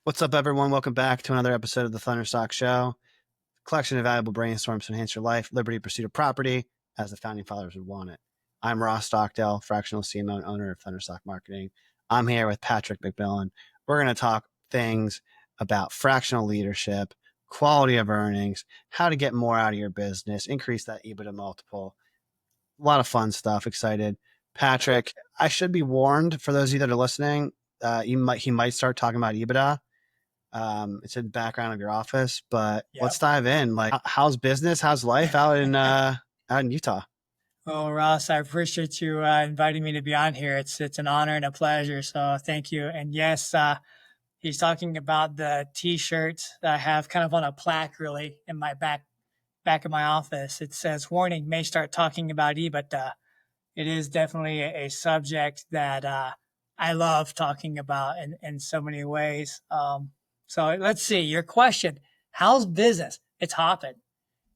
What's up, everyone? Welcome back to another episode of the Thunderstock Show. Collection of valuable brainstorms to enhance your life, liberty, pursuit of property, as the founding fathers would want it. I'm Ross Stockdale, fractional CMO and owner of Thunderstock Marketing. I'm here with Patrick McMillan. We're going to talk things about fractional leadership, quality of earnings, how to get more out of your business, increase that EBITDA multiple. A lot of fun stuff. Excited. Patrick, I should be warned for those of you that are listening. He might start talking about EBITDA. It's in the background of your office, but let's Yep. dive in. Like, how's business? How's life out in Utah? Well, Ross, I appreciate you inviting me to be on here. It's an honor and a pleasure. So thank you. And yes, he's talking about the T-shirt that I have kind of on a plaque, really, in my back of my office. It says, "Warning: May start talking about EBITDA." It is definitely a subject that I love talking about in so many ways. So let's see your question. How's business? It's hopping.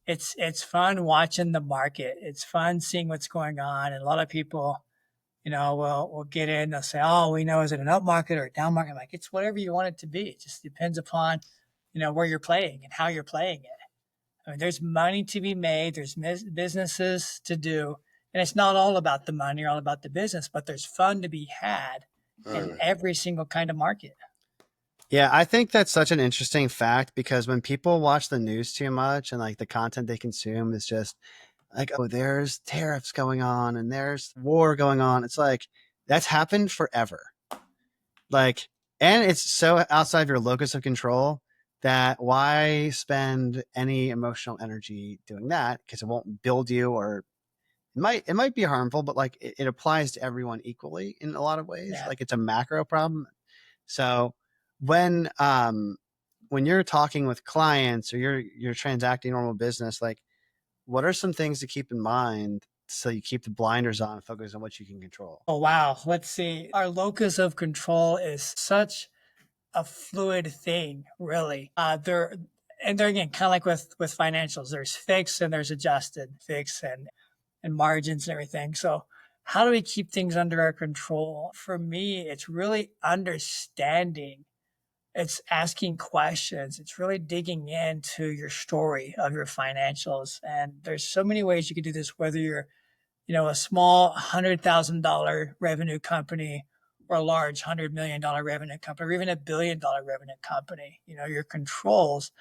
It's fun watching the market. It's fun seeing what's going on. And a lot of people, will get in, they'll say, "Oh, we know, is it an up market or a down market?" I'm like, it's whatever you want it to be. It just depends upon, where you're playing and how you're playing it. I mean, there's money to be made, there's businesses to do, and it's not all about the money or all about the business, but there's fun to be had in every single kind of market. Yeah, I think that's such an interesting fact because when people watch the news too much and like the content they consume is just like, oh, there's tariffs going on and there's war going on. It's like that's happened forever. Like, and it's so outside of your locus of control that why spend any emotional energy doing that? Because it won't build you or it might be harmful, but like it applies to everyone equally in a lot of ways. Yeah. Like it's a macro problem. So when when you're talking with clients or you're transacting normal business, like what are some things to keep in mind so you keep the blinders on and focus on what you can control? Oh, wow. Let's see. Our locus of control is such a fluid thing, really. They're again kind of like with financials. There's fixed and there's adjusted, fixed and margins and everything. So how do we keep things under our control? For me, it's really understanding. It's asking questions. It's really digging into your story of your financials. And there's so many ways you can do this, whether you're a small $100,000 revenue company or a large $100 million revenue company, or even $1 billion revenue company. Your controls,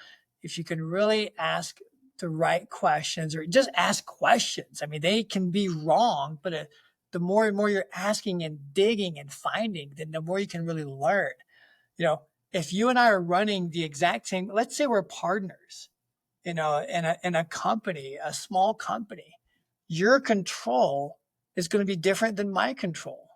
if you can really ask the right questions or just ask questions. I mean, they can be wrong, but the more and more you're asking and digging and finding, then the more you can really learn. You know, if you and I are running the exact same, let's say we're partners, in a company, a small company, your control is going to be different than my control.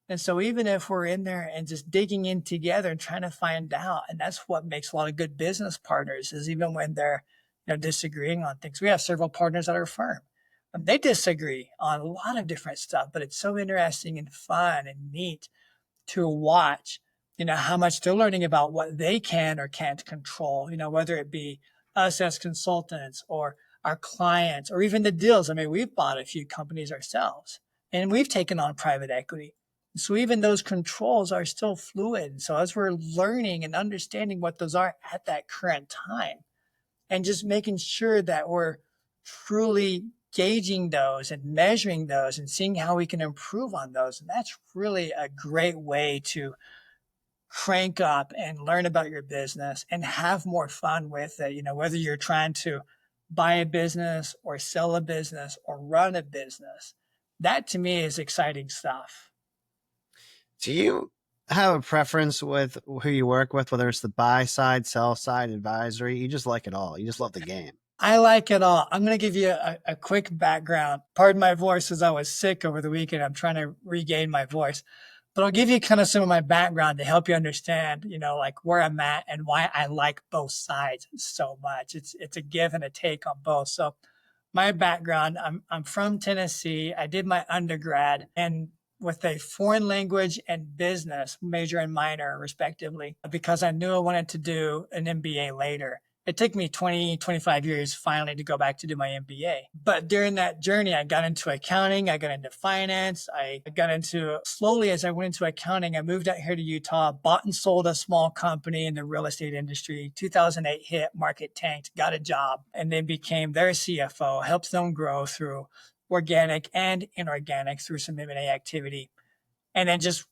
And so even if we're in there and just digging in together and trying to find out, and that's what makes a lot of good business partners is even when they're, disagreeing on things. We have several partners at our firm. They disagree on a lot of different stuff, but it's so interesting and fun and neat to watch, how much they're learning about what they can or can't control, whether it be us as consultants or our clients or even the deals. I mean, we've bought a few companies ourselves and we've taken on private equity. So even those controls are still fluid. So as we're learning and understanding what those are at that current time and just making sure that we're truly gauging those and measuring those and seeing how we can improve on those. And that's really a great way to crank up and learn about your business and have more fun with it. Whether you're trying to buy a business or sell a business or run a business, that to me is exciting stuff. Do you have a preference with who you work with, whether it's the buy side, sell side, advisory? You just like it all. You just love the game. I like it all. I'm going to give you a quick background. Pardon my voice as I was sick over the weekend. I'm trying to regain my voice. But I'll give you kind of some of my background to help you understand, like where I'm at and why I like both sides so much. It's a give and a take on both. So my background, I'm from Tennessee. I did my undergrad and with a foreign language and business major and minor respectively, because I knew I wanted to do an MBA later. It took me 20, 25 years finally to go back to do my MBA. But during that journey, I got into accounting, I got into finance, I got into, slowly as I went into accounting, I moved out here to Utah, bought and sold a small company in the real estate industry. 2008 hit, market tanked, got a job, and then became their CFO, helped them grow through organic and inorganic through some M&A activity. And then just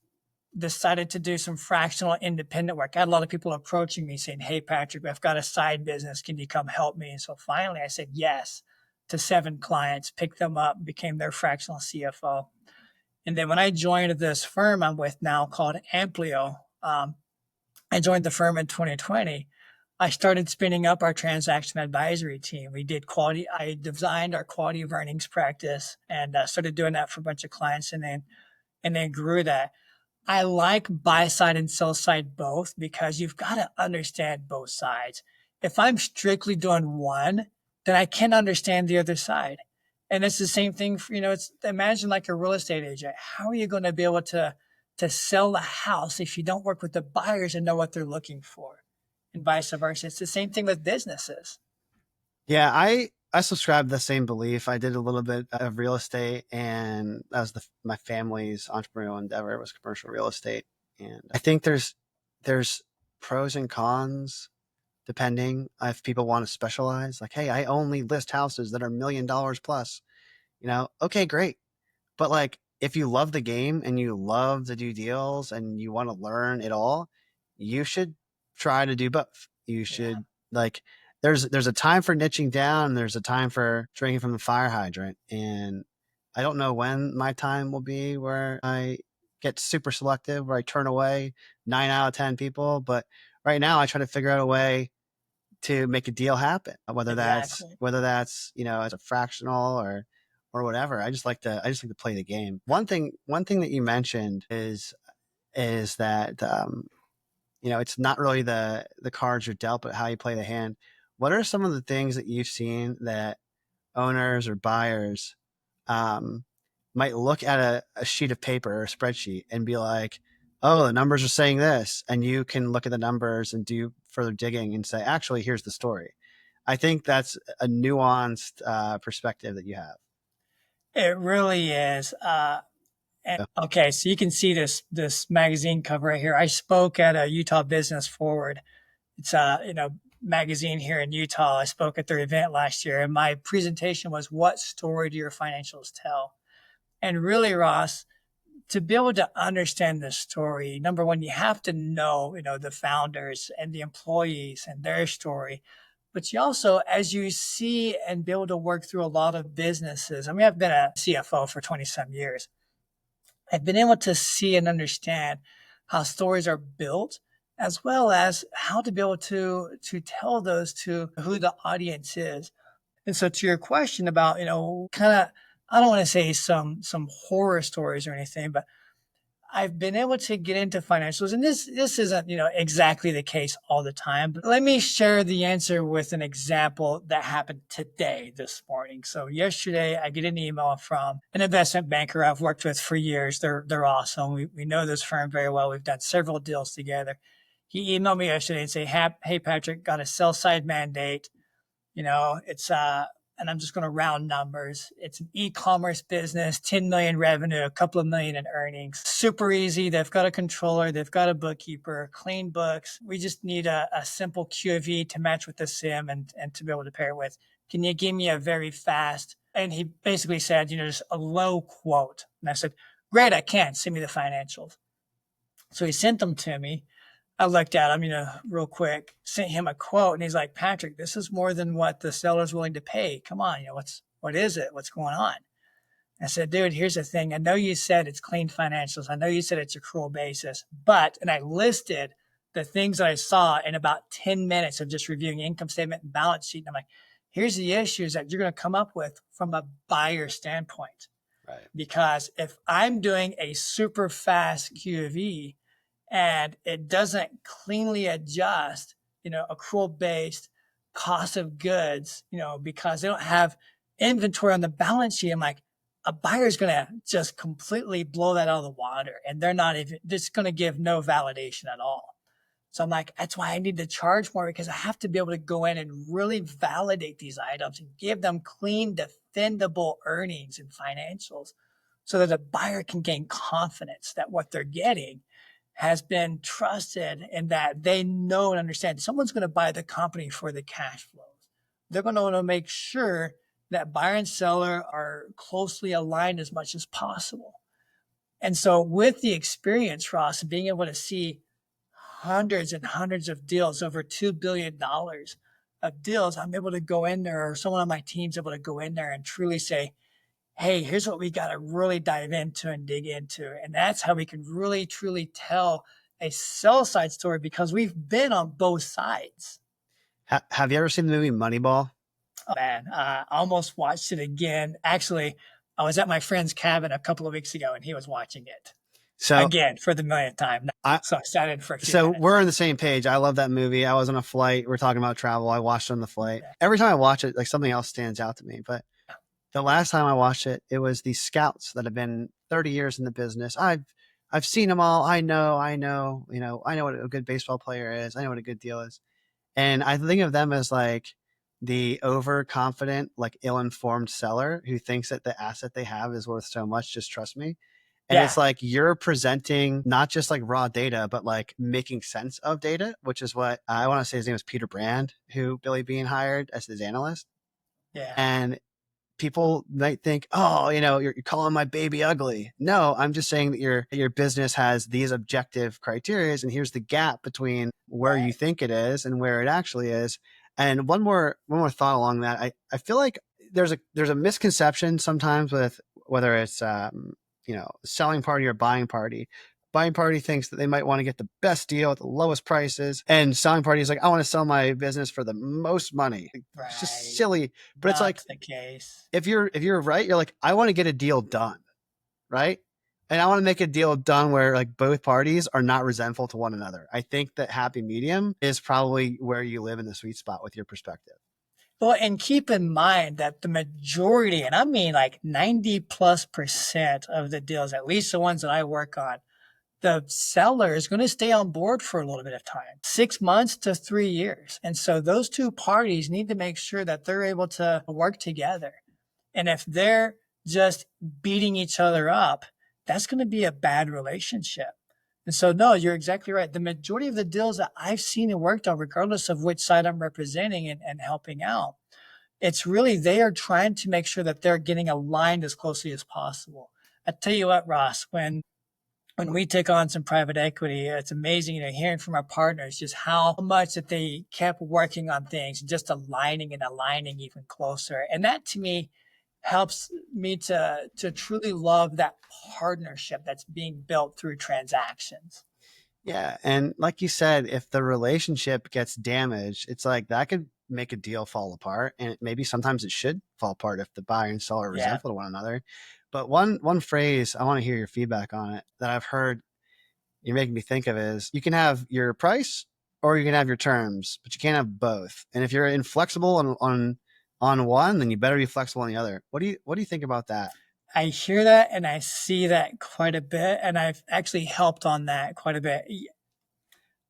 decided to do some fractional independent work. I had a lot of people approaching me saying, "Hey, Patrick, I've got a side business. Can you come help me?" And so finally I said yes to 7 clients, picked them up, became their fractional CFO. And then when I joined this firm I'm with now called Amplio, I joined the firm in 2020. I started spinning up our transaction advisory team. We did quality. I designed our quality of earnings practice and started doing that for a bunch of clients, and then grew that. I like buy side and sell side both because you've got to understand both sides. If I'm strictly doing one, then I can't understand the other side. And it's the same thing for, it's imagine like a real estate agent. How are you going to be able to sell the house if you don't work with the buyers and know what they're looking for? And vice versa. It's the same thing with businesses. Yeah, I subscribe to the same belief. I did a little bit of real estate, and that was my family's entrepreneurial endeavor was commercial real estate. And I think there's pros and cons depending if people want to specialize. Like, hey, I only list houses that are $1 million plus. Okay, great. But like, if you love the game and you love to do deals and you want to learn it all, you should try to do both. You Yeah, should like there's a time for niching down, and there's a time for drinking from the fire hydrant. And I don't know when my time will be where I get super selective, where I turn away 9 out of 10 people. But right now I try to figure out a way to make a deal happen, whether that's exactly. as a fractional or whatever. I just like to play the game. One thing that you mentioned is that it's not really the cards you're dealt, but how you play the hand. What are some of the things that you've seen that owners or buyers um, might look at a sheet of paper or a spreadsheet and be like, "Oh, the numbers are saying this," and you can look at the numbers and do further digging and say, "Actually, here's the story." I think that's a nuanced perspective that you have. It really is. And, Yeah. okay, so you can see this magazine cover right here. I spoke at a Utah Business Forward. It's a magazine here in Utah. I spoke at their event last year, and my presentation was, "What story do your financials tell?" And really, Ross, to be able to understand this story, number one, you have to know the founders and the employees and their story. But you also, as you see and be able to work through a lot of businesses. I mean, I've been a CFO for 20 some years. I've been able to see and understand how stories are built, as well as how to be able to tell those to who the audience is. And so to your question about, kind of, I don't want to say some horror stories or anything, but I've been able to get into financials, and this isn't exactly the case all the time. But let me share the answer with an example that happened today, this morning. So yesterday, I get an email from an investment banker I've worked with for years. They're awesome. We know this firm very well. We've done several deals together. He emailed me yesterday and say, "Hey Patrick, got a sell side mandate. It's and I'm just going to round numbers. It's an e-commerce business, 10 million revenue, a couple of million in earnings. Super easy. They've got a controller, they've got a bookkeeper, clean books. We just need a simple QOV to match with the SIM and to be able to pair it with. Can you give me a very fast?" And he basically said, just a low quote. And I said, "Great, I can. Send me the financials." So he sent them to me. I looked at him, real quick, sent him a quote, and he's like, "Patrick, this is more than what the seller's willing to pay. Come on, what is it? What's going on?" I said, "Dude, here's the thing. I know you said it's clean financials. I know you said it's accrual basis, and I listed the things that I saw in about 10 minutes of just reviewing income statement and balance sheet. And I'm like, here's the issues that you're going to come up with from a buyer standpoint. Right. Because if I'm doing a super fast QOV and it doesn't cleanly adjust, accrual based cost of goods, because they don't have inventory on the balance sheet, I'm like, a buyer's going to just completely blow that out of the water, and they're not even, just going to give no validation at all. So I'm like, that's why I need to charge more, because I have to be able to go in and really validate these items and give them clean, defendable earnings and financials so that the buyer can gain confidence that what they're getting has been trusted and that they know and understand someone's going to buy the company for the cash flows. They're going to want to make sure that buyer and seller are closely aligned as much as possible. And so with the experience, Ross, and being able to see hundreds and hundreds of deals, over $2 billion of deals, I'm able to go in there, or someone on my team's able to go in there and truly say, hey, here's what we got to really dive into and dig into. And that's how we can really, truly tell a sell side story, because we've been on both sides. Have you ever seen the movie Moneyball? Oh, man, I almost watched it again. Actually, I was at my friend's cabin a couple of weeks ago and he was watching it So again for the millionth time. I, So I sat in for a few so minutes. we're on the same page. I love that movie. I was on a flight. We're talking about travel. I watched it on the flight. Every time I watch it, like something else stands out to me. But the last time I watched it, it was these scouts that have been 30 years in the business. I've seen them all. I know, I know what a good baseball player is. I know what a good deal is. And I think of them as like the overconfident, like ill-informed seller who thinks that the asset they have is worth so much. Just trust me. And Yeah, it's like you're presenting not just like raw data, but like making sense of data, which is what I want to say his name was Peter Brand, who Billy Bean hired as his analyst. yeah, And people might think, oh, you're calling my baby ugly. No, I'm just saying that your business has these objective criteria, and here's the gap between where you right. think it is and where it actually is. And one more thought along that. I feel like there's a misconception sometimes with whether it's selling party or buying party. Buying party thinks that they might want to get the best deal at the lowest prices, and selling party is like, I want to sell my business for the most money. It's just Right. silly, but it's like Not the case. if you're right, you're like, I want to get a deal done, right? And I want to make a deal done where like both parties are not resentful to one another. I think that happy medium is probably where you live in the sweet spot with your perspective. Well, and keep in mind that the majority, and I mean like 90+% of the deals, at least the ones that I work on, the seller is going to stay on board for a little bit of time, 6 months to 3 years. And so those two parties need to make sure that they're able to work together. And if they're just beating each other up, that's going to be a bad relationship. And so, no, you're exactly right. The majority of the deals that I've seen and worked on, regardless of which side I'm representing and helping out, it's really they are trying to make sure that they're getting aligned as closely as possible. I tell you what, Ross, when we take on some private equity, it's amazing, hearing from our partners just how much that they kept working on things, just aligning and aligning even closer. And that to me helps me to truly love that partnership that's being built through transactions. Yeah, and like you said, if the relationship gets damaged, it's like that could make a deal fall apart, and maybe sometimes it should fall apart if the buyer and seller are Yeah. resentful to one another. But one phrase I want to hear your feedback on it that I've heard you're making me think of is you can have your price or you can have your terms, but you can't have both. And if you're inflexible on one, then you better be flexible on the other. What do you think about that? I hear that and I see that quite a bit. And I've actually helped on that quite a bit.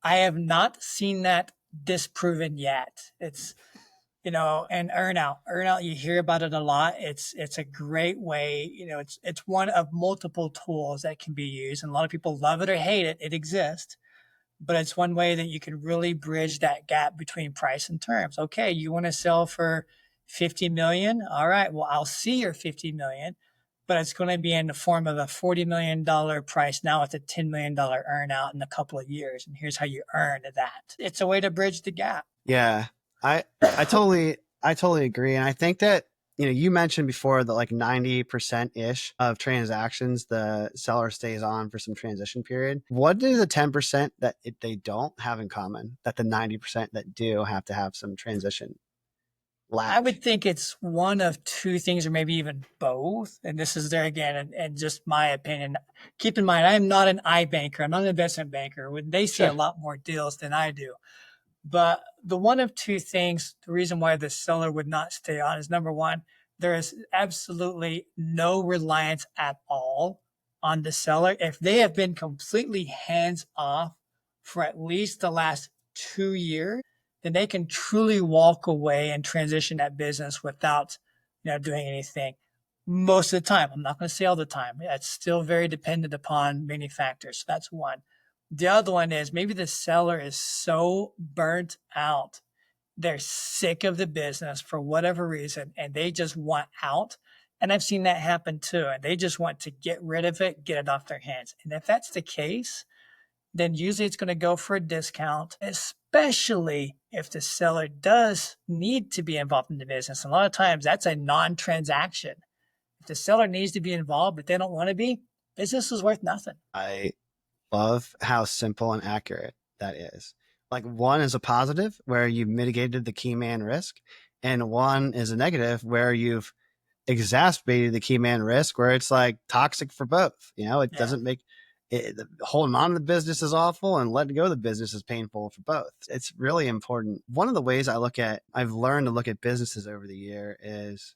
I have not seen that disproven yet. It's, and earnout, you hear about it a lot. It's a great way, it's one of multiple tools that can be used. And a lot of people love it or hate it. It exists, but it's one way that you can really bridge that gap between price and terms. Okay, you want to sell for 50 million. All right, well, I'll see your 50 million, but it's going to be in the form of a $40 million price. Now it's a $10 million earn out in a couple of years. And here's how you earn that. It's a way to bridge the gap. Yeah, I I totally agree, and I think that you mentioned before that like 90% ish of transactions the seller stays on for some transition period. What do the 10% that they don't have in common that the 90% that do have to have some transition I lack? would think it's one of two things, or maybe even both. And this is there again, and just my opinion. Keep in mind, I'm not an iBanker. I'm not an investment banker. When they see Sure. a lot more deals than I do. But the one of two things, the reason why the seller would not stay on is number one, there is absolutely no reliance at all on the seller. If they have been completely hands off for at least the last 2 years, then they can truly walk away and transition that business without, doing anything. Most of the time, I'm not going to say all the time. It's still very dependent upon many factors. So that's one. The other one is maybe the seller is so burnt out. They're sick of the business for whatever reason, and they just want out. And I've seen that happen too. And they just want to get rid of it, get it off their hands. And if that's the case, then usually it's going to go for a discount, especially if the seller does need to be involved in the business. A lot of times that's a non-transaction. If the seller needs to be involved, but they don't want to be, business is worth nothing. I love how simple and accurate that is. Like one is a positive where you've mitigated the key man risk, and one is a negative where you've exacerbated the key man risk, where it's like toxic for both. It doesn't make it, holding on to the business is awful, and letting go of the business is painful for both. It's really important. One of the ways I've learned to look at businesses over the year is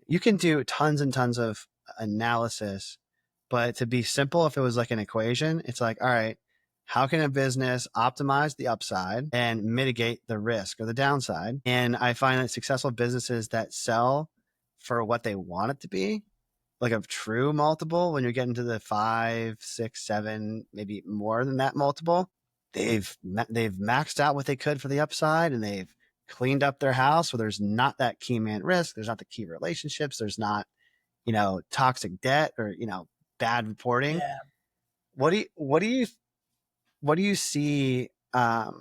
you can do tons and tons of analysis, but to be simple, if it was like an equation, it's like, all right, how can a business optimize the upside and mitigate the risk or the downside? And I find that successful businesses that sell for what they want it to be, like a true multiple, when you're getting to the 5, 6, 7, maybe more than that multiple, they've maxed out what they could for the upside, and they've cleaned up their house where there's not that key man risk, there's not the key relationships, there's not toxic debt or bad reporting. Yeah. What do you see as,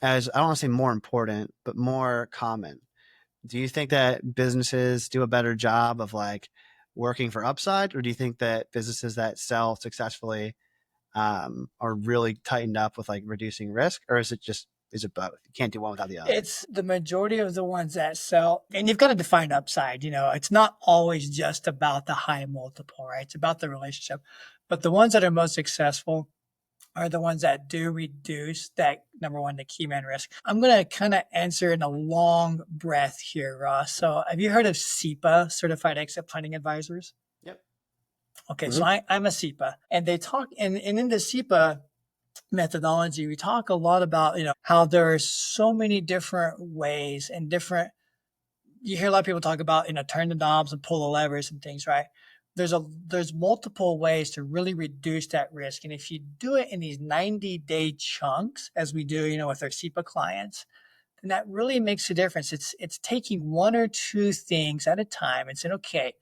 I don't want to say more important, but more common? Do you think that businesses do a better job of like working for upside, or do you think that businesses that sell successfully are really tightened up with like reducing risk, or is it both? You can't do one without the other. It's the majority of the ones that sell, and you've got to define upside. It's not always just about the high multiple, right? It's about the relationship. But the ones that are most successful are the ones that do reduce that, number one, the key man risk. I'm going to kind of answer in a long breath here, Ross. So have you heard of CEPA, Certified Exit Planning Advisors? Yep. Okay, so I'm a CEPA, and they talk, and in the CEPA methodology, we talk a lot about, how there are so many different ways and you hear a lot of people talk about, turn the knobs and pull the levers and things, right? There's multiple ways to really reduce that risk. And if you do it in these 90-day chunks, as we do, with our CEPA clients, then that really makes a difference. It's taking one or two things at a time and saying, okay,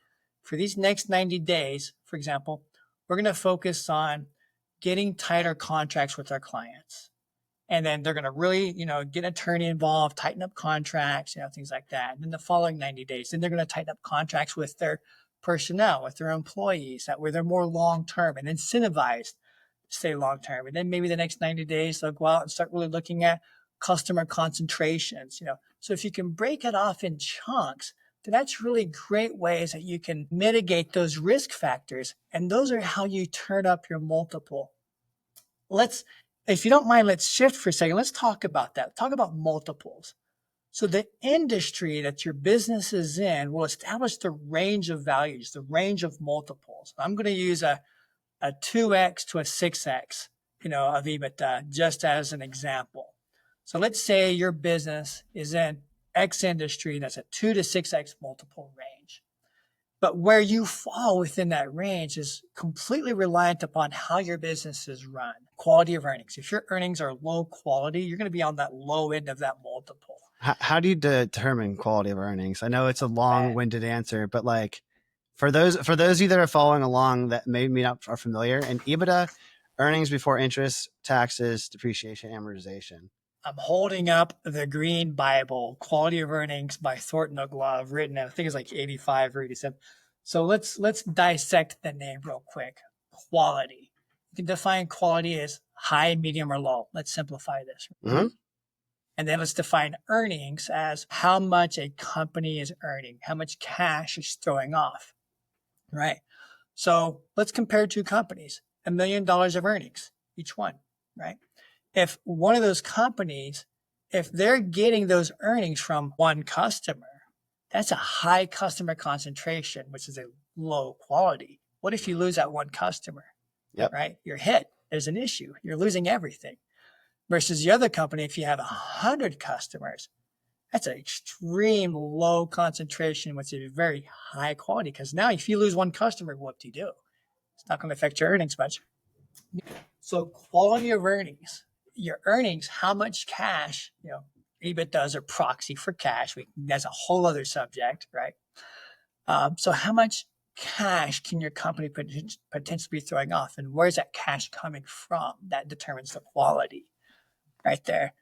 for these next 90 days, for example, we're going to focus on getting tighter contracts with our clients. And then they're going to really, get an attorney involved, tighten up contracts, things like that. And then the following 90 days, then they're going to tighten up contracts with their personnel, with their employees, that way they're more long-term and incentivized to stay long-term. And then maybe the next 90 days, they'll go out and start really looking at customer concentrations, So if you can break it off in chunks, then that's really great ways that you can mitigate those risk factors. And those are how you turn up your multiple. If you don't mind, let's shift for a second. Let's talk about that. Talk about multiples. So the industry that your business is in will establish the range of values, the range of multiples. I'm going to use a 2x to a 6x, of EBITDA, just as an example. So let's say your business is in X industry that's a 2 to 6x multiple range. But where you fall within that range is completely reliant upon how your business is run. Quality of earnings. If your earnings are low quality, you're going to be on that low end of that multiple. How do you determine quality of earnings? I know it's a long-winded answer, but like for those of you that are following along that maybe not are familiar, and EBITDA, earnings before interest, taxes, depreciation, amortization. I'm holding up the Green Bible, Quality of Earnings by Thornton O'Glove, written in, I think it's like 85 or 87. So let's dissect the name real quick. Quality. You can define quality as high, medium, or low. Let's simplify this. Mm-hmm. And then let's define earnings as how much a company is earning, how much cash is throwing off, right? So let's compare two companies, $1 million of earnings, each one, right? If one of those companies, if they're getting those earnings from one customer, that's a high customer concentration, which is a low quality. What if you lose that one customer? Yep. Right? You're hit. there's an issue. You're losing everything. Versus the other company, if you have 100 customers, that's an extreme low concentration, which is very high quality. Because now if you lose one customer, what do you do? It's not going to affect your earnings much. So quality of earnings, your earnings, how much cash, EBITDA is a proxy for cash. That's a whole other subject, right? So how much cash can your company potentially be throwing off? And where's that cash coming from? That determines the quality right there.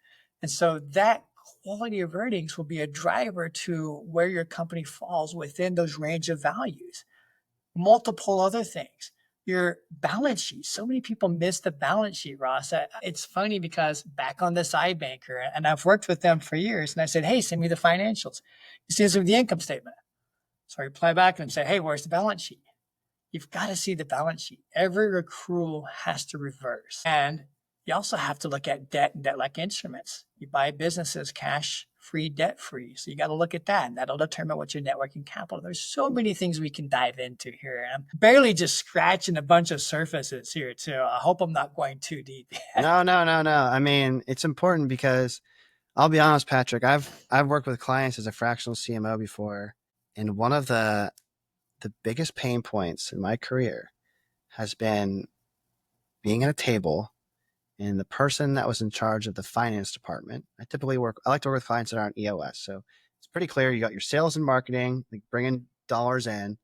And so that quality of earnings will be a driver to where your company falls within those range of values. Multiple other things. Your balance sheet. So many people miss the balance sheet, Ross. It's funny because back on this iBanker, and I've worked with them for years, and I said, hey, send me the financials. You see this with the income statement. So I reply back and say, hey, where's the balance sheet? You've got to see the balance sheet. Every accrual has to reverse. And you also have to look at debt and debt-like instruments. You buy businesses cash-free, debt-free. So you got to look at that, and that'll determine what's your net working capital. There's so many things we can dive into here. And I'm barely just scratching a bunch of surfaces here, too. I hope I'm not going too deep. No. I mean, it's important because I'll be honest, Patrick, I've worked with clients as a fractional CMO before, and one of the biggest pain points in my career has been being at a table and the person that was in charge of the finance department. I like to work with clients that aren't EOS. So it's pretty clear. You got your sales and marketing, like bringing dollars in,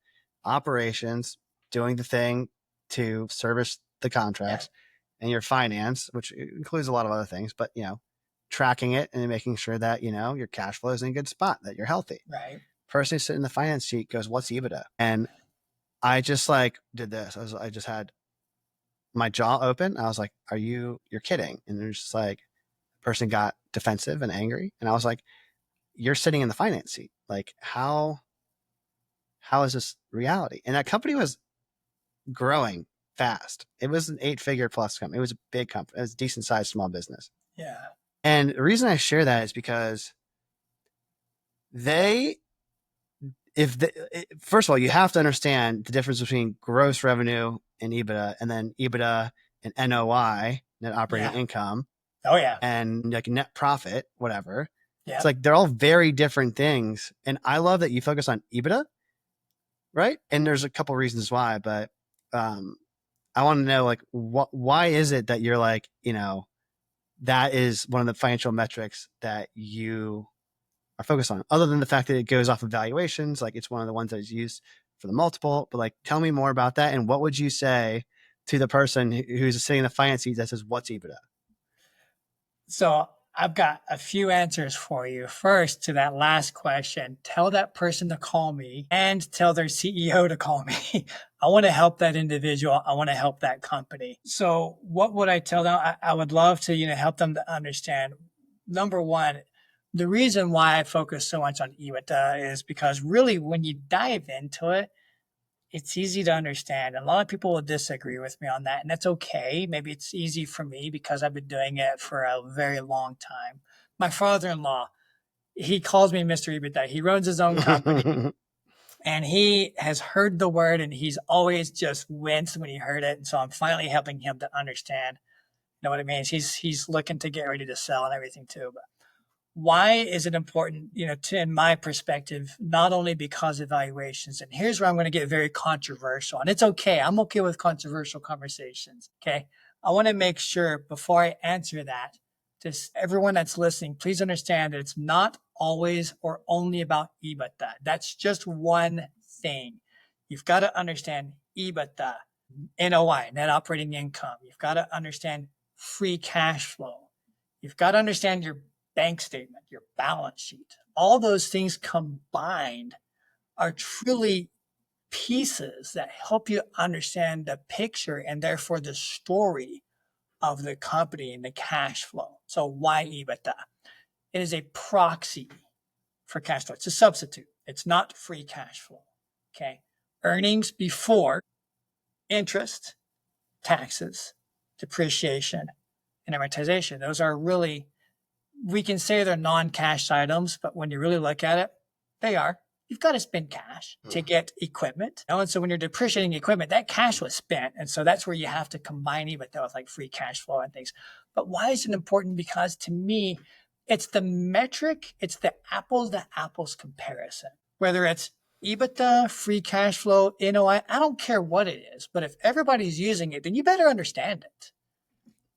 operations, doing the thing to service the contracts, and your finance, which includes a lot of other things, but tracking it and making sure that, your cash flow is in a good spot, that you're healthy. Right. Person sitting in the finance seat goes, what's EBITDA? And I just did this. I just had my jaw open. I was like, you're kidding. And there's just the person got defensive and angry. And I was like, you're sitting in the finance seat. Like, how is this reality? And that company was growing fast. It was an 8-figure plus company. It was a big company. It was a decent sized small business. Yeah. And the reason I share that is because first of all, you have to understand the difference between gross revenue and EBITDA, and then EBITDA and NOI, net operating income. Oh, yeah. And net profit, whatever. Yeah. It's they're all very different things. And I love that you focus on EBITDA, right? And there's a couple reasons why, but I want to know why is it that you're that is one of the financial metrics that you are focused on, other than the fact that it goes off of valuations. It's one of the ones that is used for the multiple, but tell me more about that. And what would you say to the person who's sitting in the finance seat that says, what's EBITDA? So I've got a few answers for you. First, to that last question, tell that person to call me and tell their CEO to call me. I want to help that individual. I want to help that company. So what would I tell them? I would love to, help them to understand. Number one, the reason why I focus so much on EBITDA is because really when you dive into it, it's easy to understand. And a lot of people will disagree with me on that, and that's okay. Maybe it's easy for me because I've been doing it for a very long time. My father-in-law, he calls me Mr. EBITDA. He runs his own company and he has heard the word and he's always just winced when he heard it. And so I'm finally helping him to understand, what it means. He's looking to get ready to sell and everything too. But why is it important, in my perspective, not only because of valuations, and here's where I'm going to get very controversial, and it's okay. I'm okay with controversial conversations. Okay. I want to make sure before I answer that, just everyone that's listening, please understand that it's not always or only about EBITDA. That's just one thing. You've got to understand EBITDA, NOI, net operating income. You've got to understand free cash flow. You've got to understand your bank statement, your balance sheet. All those things combined are truly pieces that help you understand the picture and therefore the story of the company and the cash flow. So why EBITDA? It is a proxy for cash flow. It's a substitute. It's not free cash flow. Okay. Earnings before interest, taxes, depreciation, and amortization. Those are really, we can say they're non-cash items, but when you really look at it, they are. you've got to spend cash to get equipment. And so when you're depreciating equipment, that cash was spent. And so that's where you have to combine EBITDA with like free cash flow and things. But why is it important? Because to me, it's the metric, it's the apples to apples comparison. Whether it's EBITDA, free cash flow, NOI, I don't care what it is. But if everybody's using it, then you better understand it.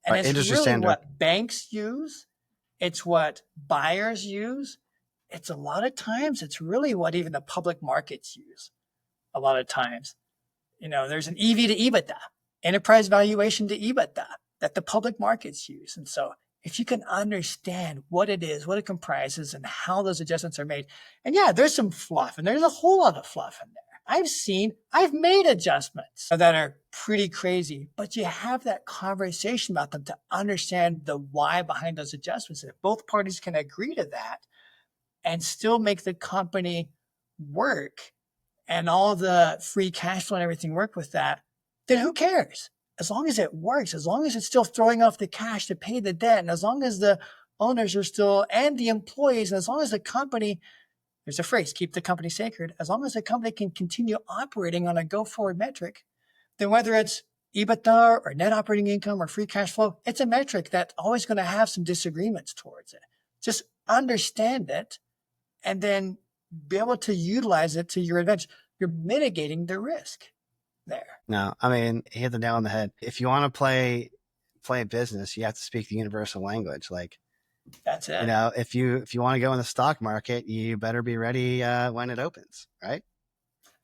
And Right, it's industry really standard. what banks use. It's what buyers use. It's a lot of times, it's really what even the public markets use. A lot of times, there's an EV to EBITDA, enterprise valuation to EBITDA that the public markets use. And so if you can understand what it is, what it comprises, and how those adjustments are made, and yeah, there's some fluff, and there's a whole lot of fluff in there. I've made adjustments that are pretty crazy, but you have that conversation about them to understand the why behind those adjustments. And if both parties can agree to that and still make the company work and all the free cash flow and everything work with that, then who cares? As long as it works, as long as it's still throwing off the cash to pay the debt, and as long as the owners are still, and the employees, and as long as the company, there's a phrase, keep the company sacred, as long as the company can continue operating on a go-forward metric, then whether it's EBITDA or net operating income or free cash flow, it's a metric that's always going to have some disagreements towards it. Just understand it and then be able to utilize it to your advantage. You're mitigating the risk there. No, I mean, he hit the nail on the head. If you want to play a business, you have to speak the universal language. Like, that's it. If you want to go in the stock market, you better be ready when it opens, right?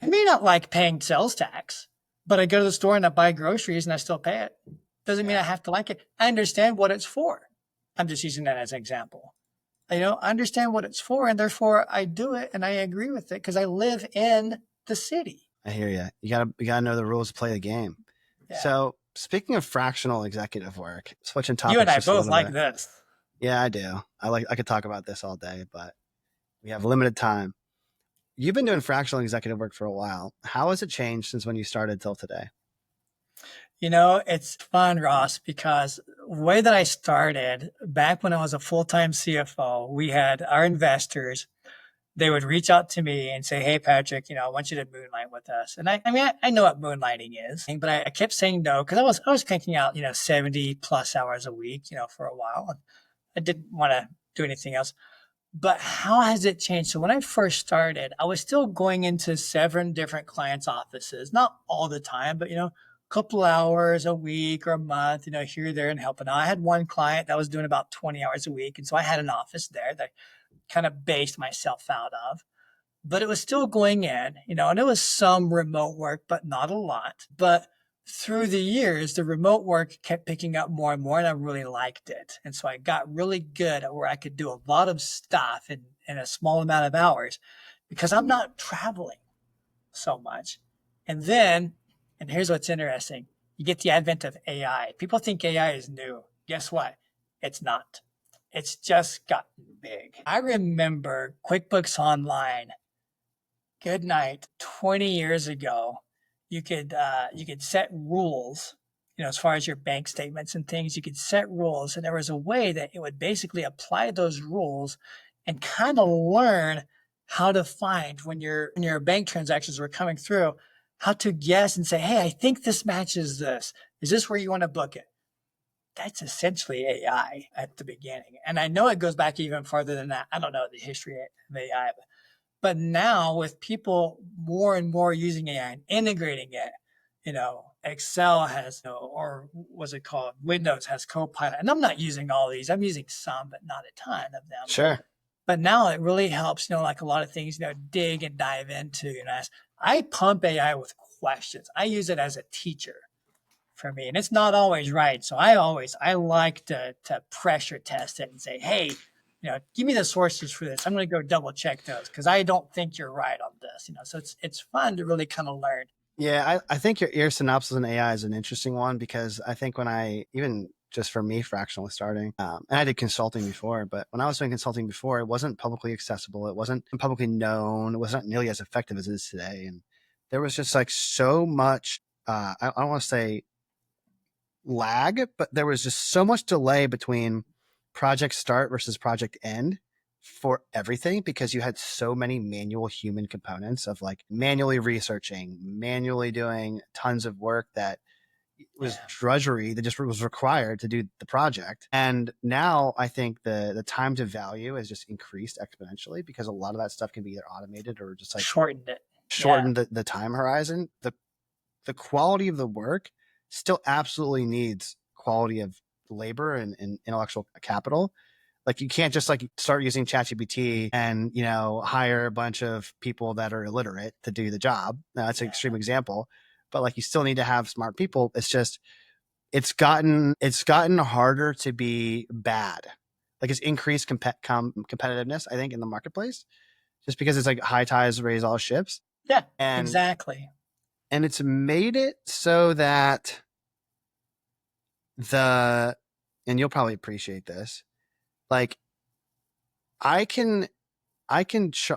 I may not like paying sales tax, but I go to the store and I buy groceries and I still pay it. Doesn't mean I have to like it. I understand what it's for. I'm just using that as an example. I understand what it's for, and therefore I do it and I agree with it because I live in the city. I hear you. You gotta know the rules to play the game. Yeah. So speaking of fractional executive work, switching topics. You and I both like this. Yeah, I do. I could talk about this all day, but we have limited time. You've been doing fractional executive work for a while. How has it changed since when you started till today? It's fun, Ross, because the way that I started back when I was a full-time CFO, we had our investors, they would reach out to me and say, hey, Patrick, I want you to moonlight with us. And I know what moonlighting is, but I kept saying no because I was cranking out, 70 plus hours a week, for a while. And I didn't want to do anything else. But how has it changed? So when I first started, I was still going into 7 different clients' offices, not all the time, but, a couple hours a week or a month, here, there, and helping out. I had one client that was doing about 20 hours a week. And so I had an office there that kind of based myself out of, but it was still going in, and it was some remote work, but not a lot. But through the years, the remote work kept picking up more and more, and I really liked it. And so I got really good at where I could do a lot of stuff in a small amount of hours because I'm not traveling so much. And then, and here's what's interesting, you get the advent of AI. People think AI is new. Guess what? It's not. It's just gotten big. I remember QuickBooks Online, good night, 20 years ago, you could set rules, as far as your bank statements and things, you could set rules. And there was a way that it would basically apply those rules and kind of learn how to find when your bank transactions were coming through, how to guess and say, hey, I think this matches this. Is this where you want to book it? That's essentially AI at the beginning. And I know it goes back even farther than that. I don't know the history of AI, but now with people more and more using AI and integrating it, Excel has, or what's it called? Windows has Copilot. And I'm not using all these. I'm using some, but not a ton of them. Sure. But now it really helps, like a lot of things, dig and dive into. I pump AI with questions. I use it as a teacher for me, and it's not always right. So I like to pressure test it and say, hey, give me the sources for this. I'm going to go double check those because I don't think you're right on this. So it's fun to really kind of learn. Yeah, I think your synopsis in AI is an interesting one because I think when even just for me, fractionally starting, and I did consulting before, but when I was doing consulting before, it wasn't publicly accessible. It wasn't publicly known. It wasn't nearly as effective as it is today. And there was just like so much, I don't want to say lag, but there was just so much delay between project start versus project end for everything because you had so many manual human components of like manually researching, manually doing tons of work that was Yeah. drudgery that just was required to do the project. And now I think the time to value has just increased exponentially because a lot of that stuff can be either automated or just like Shortened it. Yeah. shorten the time horizon. The quality of the work still absolutely needs quality of labor and intellectual capital. Like you can't just like start using ChatGPT and hire a bunch of people that are illiterate to do the job. Now, that's an extreme example, but like you still need to have smart people. It's just it's gotten harder to be bad. Like it's increased competitiveness, I think, in the marketplace, just because it's like high tides raise all ships, Yeah, and exactly. it's made it so that the and you'll probably appreciate this, like I can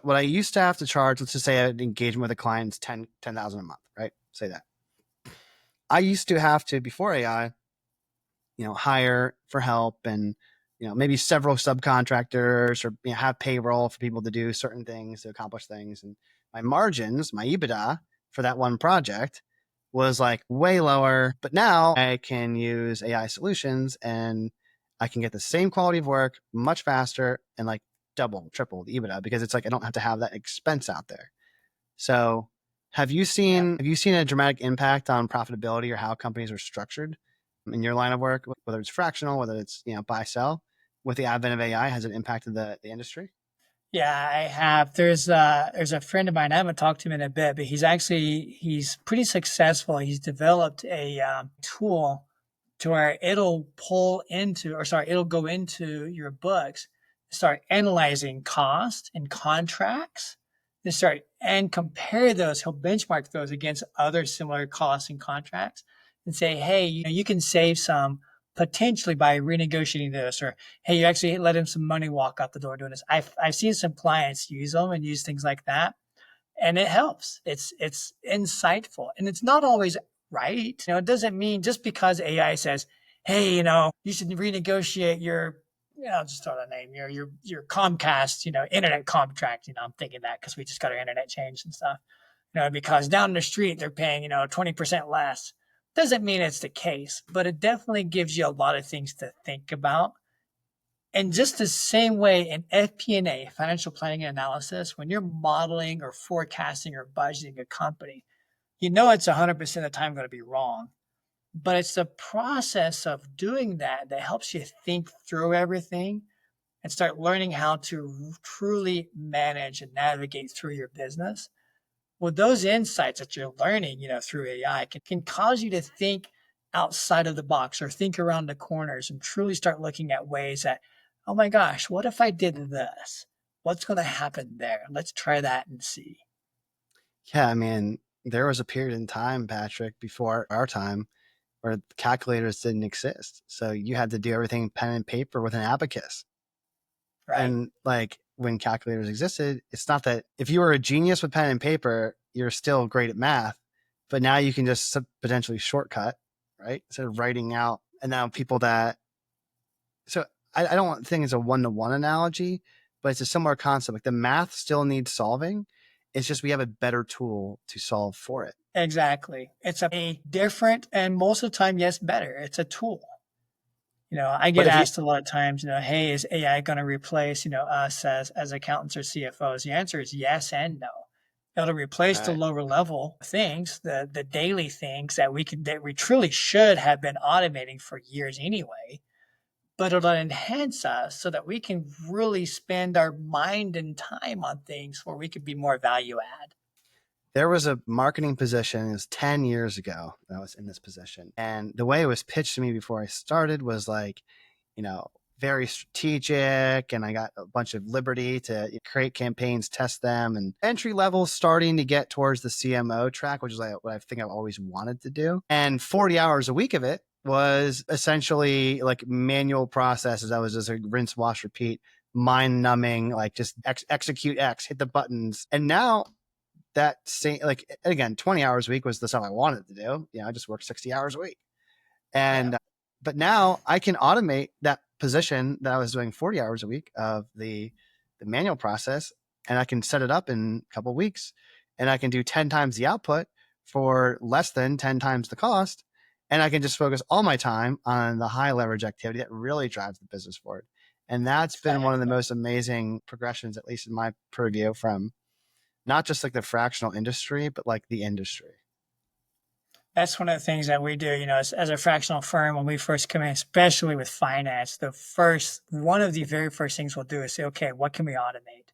what I used to have to charge, let's just say an engagement with a client's 10,000 a month, right? Say that. I used to have to, before AI, hire for help and, maybe several subcontractors or have payroll for people to do certain things to accomplish things. And my margins, my EBITDA for that one project was like way lower. But now I can use AI solutions and I can get the same quality of work much faster and like double, triple the EBITDA because it's like I don't have to have that expense out there. So Yeah. have you seen a dramatic impact on profitability or how companies are structured in your line of work, whether it's fractional, whether it's buy sell? With the advent of AI, has it impacted the industry? Yeah, I have. There's a friend of mine. I haven't talked to him in a bit, but he's pretty successful. He's developed a tool to where it'll go into your books, start analyzing cost and contracts, and compare those. He'll benchmark those against other similar costs and contracts, and say, hey, you can save some potentially by renegotiating this, or hey, you actually let him some money walk out the door doing this. I've seen some clients use them and use things like that, and it helps. It's insightful, and it's not always right. It doesn't mean just because AI says, hey, you should renegotiate your, I'll just throw that name, your Comcast, internet contract. I'm thinking that because we just got our internet changed and stuff. Because down the street they're paying 20% less. Doesn't mean it's the case, but it definitely gives you a lot of things to think about. And just the same way in FP&A, financial planning and analysis, when you're modeling or forecasting or budgeting a company, it's 100% of the time going to be wrong. But it's the process of doing that that helps you think through everything and start learning how to truly manage and navigate through your business. Well, those insights that you're learning, through AI can cause you to think outside of the box or think around the corners and truly start looking at ways that, oh my gosh, what if I did this? What's going to happen there? Let's try that and see. Yeah, I mean, there was a period in time, Patrick, before our time where calculators didn't exist. So you had to do everything pen and paper with an abacus. Right. And like when calculators existed, it's not that if you were a genius with pen and paper, you're still great at math, but now you can just potentially shortcut, right? Instead of writing out. And now people that, so I don't think it's a one-to-one analogy, but it's a similar concept. Like the math still needs solving. It's just we have a better tool to solve for it. Exactly. It's a different and most of the time, yes, better. It's a tool. I But get if you, asked a lot of times, hey, is AI going to replace, us as accountants or CFOs? The answer is yes and no. It'll replace the uh, lower level things, the daily things that we truly should have been automating for years anyway. But it'll enhance us so that we can really spend our mind and time on things where we could be more value add. there was a marketing position, it was 10 years ago that I was in this position. And the way it was pitched to me before I started was like, you know, very strategic, and I got a bunch of liberty to create campaigns, test them, and entry level starting to get towards the CMO track, which is like what I think I've always wanted to do. And 40 hours a week of it was essentially like manual processes. I was just like rinse, wash, repeat, mind numbing, like just execute X, hit the buttons. And now that same, like again, 20 hours a week was the stuff I wanted to do. I just worked 60 hours a week. Yeah. And but now I can automate that position that I was doing 40 hours a week of the the manual process and I can set it up in a couple of weeks and I can do 10 times the output for less than 10 times the cost. And I can just focus all my time on the high leverage activity that really drives the business forward. And that's been one of the most amazing progressions, at least in my purview, from not just like the fractional industry, but like the industry. That's one of the things that we do, as a fractional firm, when we first come in, especially with finance, one of the very first things we'll do is say, okay, what can we automate?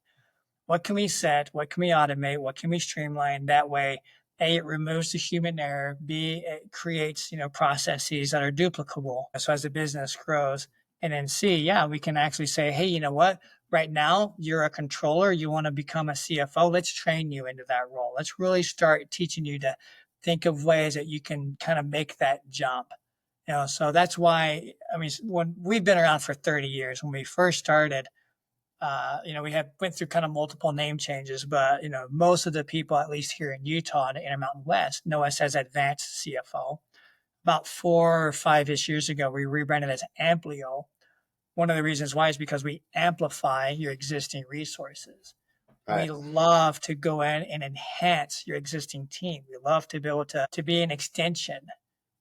What can we set? What can we automate? What can we streamline? That way, A, it removes the human error. B, it creates, processes that are duplicable. So as the business grows. And then C, yeah, we can actually say, hey, you know what? Right now, you're a controller. You want to become a CFO. Let's train you into that role. Let's really start teaching you to think of ways that you can kind of make that jump. So that's why, when we've been around for 30 years, when we first started, we went through kind of multiple name changes, but most of the people, at least here in Utah and Intermountain West, know us as Advanced CFO. About 4 or 5-ish years ago, we rebranded as Amplio. One of the reasons why is because we amplify your existing resources. Right. We love to go in and enhance your existing team. We love to be able to be an extension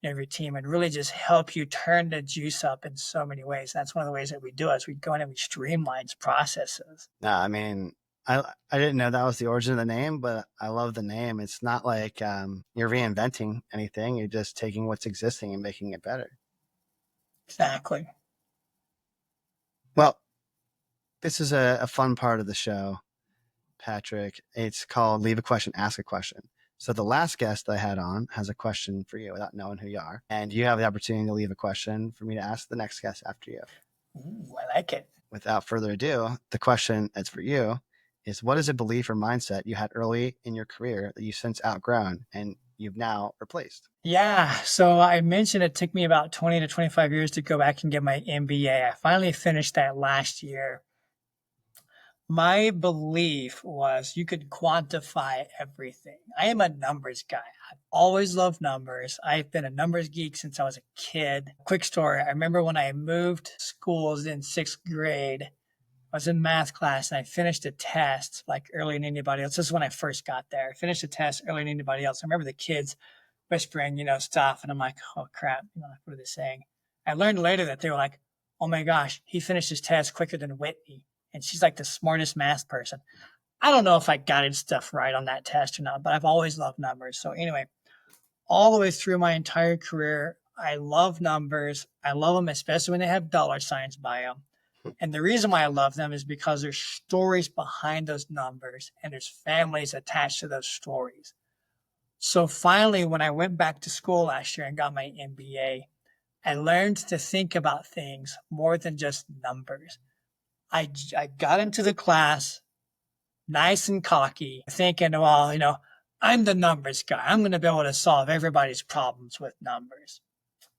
of your team and really just help you turn the juice up in so many ways. That's one of the ways that we do it. Is we go in and we streamline processes. No, I mean, I didn't know that was the origin of the name, but I love the name. It's not like you're reinventing anything. You're just taking what's existing and making it better. Exactly. Well, this is a fun part of the show, Patrick. It's called Leave a Question, Ask a Question. So the last guest I had on has a question for you without knowing who you are. And you have the opportunity to leave a question for me to ask the next guest after you. Ooh, I like it. Without further ado, the question that's for you is, what is a belief or mindset you had early in your career that you've since outgrown and you've now replaced? Yeah. So I mentioned it took me about 20 to 25 years to go back and get my MBA. I finally finished that last year. My belief was you could quantify everything. I am a numbers guy. I've always loved numbers. I've been a numbers geek since I was a kid. Quick story. I remember when I moved schools in 6th grade, I was in math class and I finished a test like earlier than anybody else. This is when I first got there. I finished a test earlier than anybody else. I remember the kids whispering, stuff. And I'm like, oh crap, what are they saying? I learned later that they were like, oh my gosh, he finished his test quicker than Whitney. And she's like the smartest math person. I don't know if I got his stuff right on that test or not, but I've always loved numbers. So anyway, all the way through my entire career, I love numbers. I love them, especially when they have dollar signs by them. And the reason why I love them is because there's stories behind those numbers and there's families attached to those stories. So finally, when I went back to school last year and got my MBA, I learned to think about things more than just numbers. I got into the class nice and cocky, thinking, well, I'm the numbers guy. I'm going to be able to solve everybody's problems with numbers.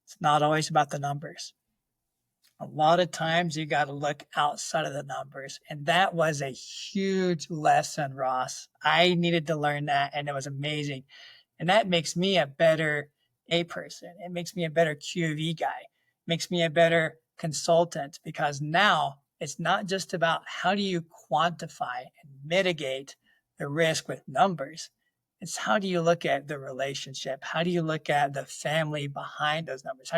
It's not always about the numbers. A lot of times you got to look outside of the numbers. And that was a huge lesson, Ross. I needed to learn that, and it was amazing. And that makes me a better A person. It makes me a better QV guy. It makes me a better consultant, because now it's not just about how do you quantify and mitigate the risk with numbers. It's how do you look at the relationship? How do you look at the family behind those numbers?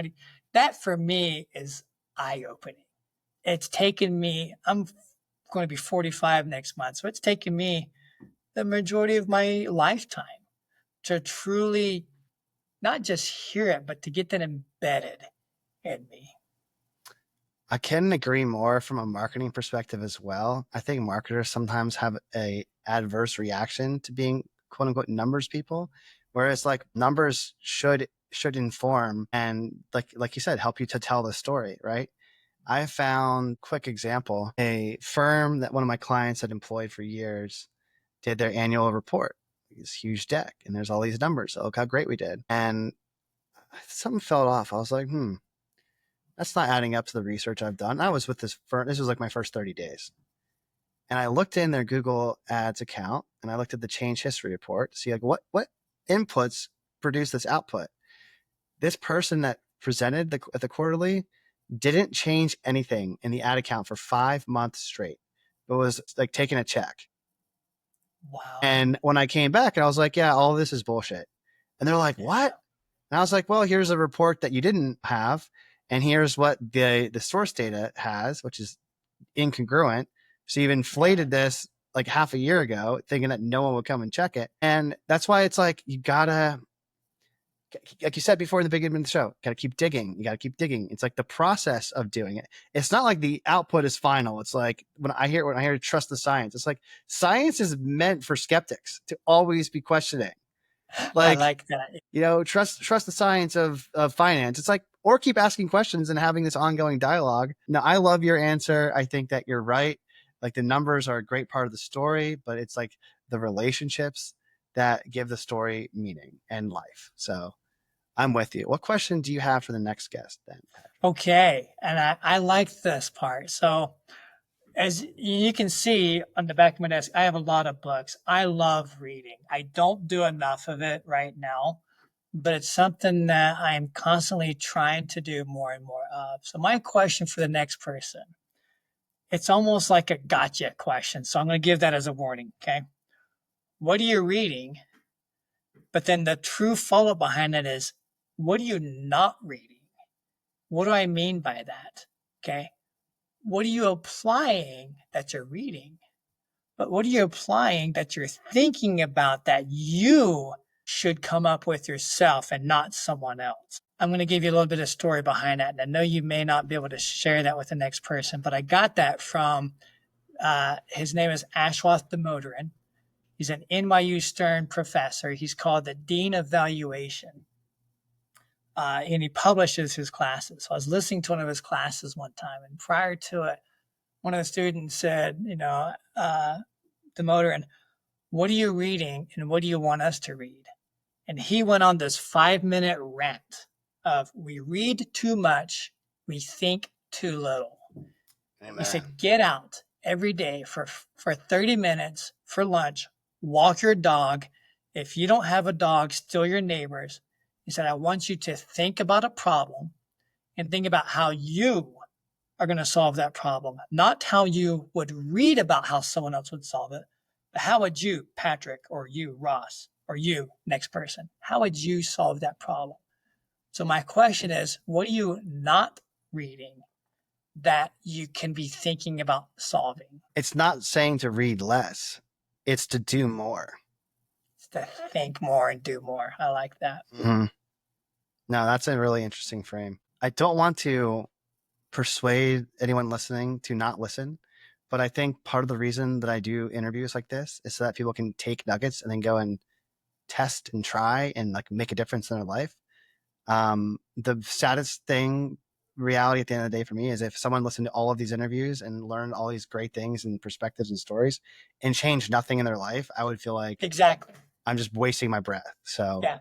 That for me is eye-opening. It's taken me, I'm going to be 45 next month. So it's taken me the majority of my lifetime to truly not just hear it, but to get that embedded in me. I couldn't agree more from a marketing perspective as well. I think marketers sometimes have a adverse reaction to being quote unquote numbers people, whereas like numbers should inform and like you said, help you to tell the story, right? I found, quick example, a firm that one of my clients had employed for years did their annual report, this huge deck, and there's all these numbers. So look how great we did. And something fell off. I was like, that's not adding up to the research I've done. I was with this firm. This was like my first 30 days. And I looked in their Google Ads account and I looked at the change history report to see like what inputs produce this output. This person that presented at the quarterly didn't change anything in the ad account for 5 months straight. but was like taking a check. Wow. And when I came back and I was like, yeah, all this is bullshit. And they're like, what? And I was like, well, here's a report that you didn't have. And here's what the source data has, which is incongruent. So you've inflated this like half a year ago, thinking that no one would come and check it. And that's why it's like, you gotta, like you said before in the beginning of the show, gotta keep digging. You gotta keep digging. It's like the process of doing it. It's not like the output is final. It's like when I hear trust the science, it's like science is meant for skeptics to always be questioning. I Like, like that. trust the science of finance. It's like, or keep asking questions and having this ongoing dialogue. Now, I love your answer. I think that you're right. Like the numbers are a great part of the story, but it's like the relationships that give the story meaning and life. So I'm with you. What question do you have for the next guest then, Patrick? Okay. And I like this part. So as you can see on the back of my desk, I have a lot of books. I love reading. I don't do enough of it right now, but it's something that I'm constantly trying to do more and more of. So my question for the next person, it's almost like a gotcha question. So I'm going to give that as a warning. Okay. What are you reading? But then the true follow up behind it is, what are you not reading? What do I mean by that? Okay. What are you applying that you're reading? But what are you applying that you're thinking about that you should come up with yourself and not someone else? I'm going to give you a little bit of story behind that. And I know you may not be able to share that with the next person, but I got that from, his name is Ashwath Damodaran. He's an NYU Stern professor. He's called the Dean of Valuation. And he publishes his classes. So I was listening to one of his classes one time, and prior to it, one of the students said, Damodaran, what are you reading and what do you want us to read? And he went on this 5-minute rant of we read too much, we think too little. Amen. He said, get out every day for 30 minutes for lunch, walk your dog. If you don't have a dog, steal your neighbor's. He said, I want you to think about a problem and think about how you are going to solve that problem, not how you would read about how someone else would solve it, but how would you, Patrick, or you, Ross, or you, next person, how would you solve that problem? So my question is, what are you not reading that you can be thinking about solving? It's not saying to read less, it's to do more. It's to think more and do more. I like that. Mm-hmm. No, that's a really interesting frame. I don't want to persuade anyone listening to not listen, but I think part of the reason that I do interviews like this is so that people can take nuggets and then go and test and try and like make a difference in their life. The saddest reality at the end of the day for me is if someone listened to all of these interviews and learned all these great things and perspectives and stories and changed nothing in their life, I would feel like Exactly. I'm just wasting my breath. So yeah.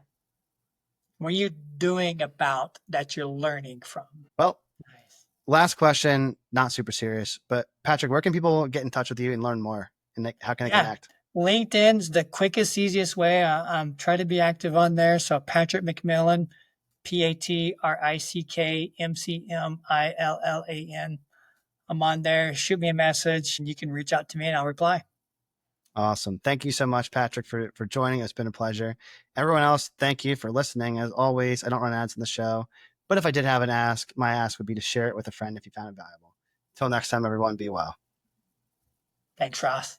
What are you doing about that you're learning from? Well, Nice. Last question, not super serious, but Patrick, where can people get in touch with you and learn more? And how can they connect? LinkedIn's the quickest, easiest way. I'm trying to be active on there. So Patrick McMillan, PatrickMcMillan. I'm on there. Shoot me a message and you can reach out to me and I'll reply. Awesome. Thank you so much, Patrick, for joining. It's been a pleasure. Everyone else, thank you for listening. As always, I don't run ads in the show, but if I did have an ask, my ask would be to share it with a friend if you found it valuable. Until next time, everyone, be well. Thanks, Ross.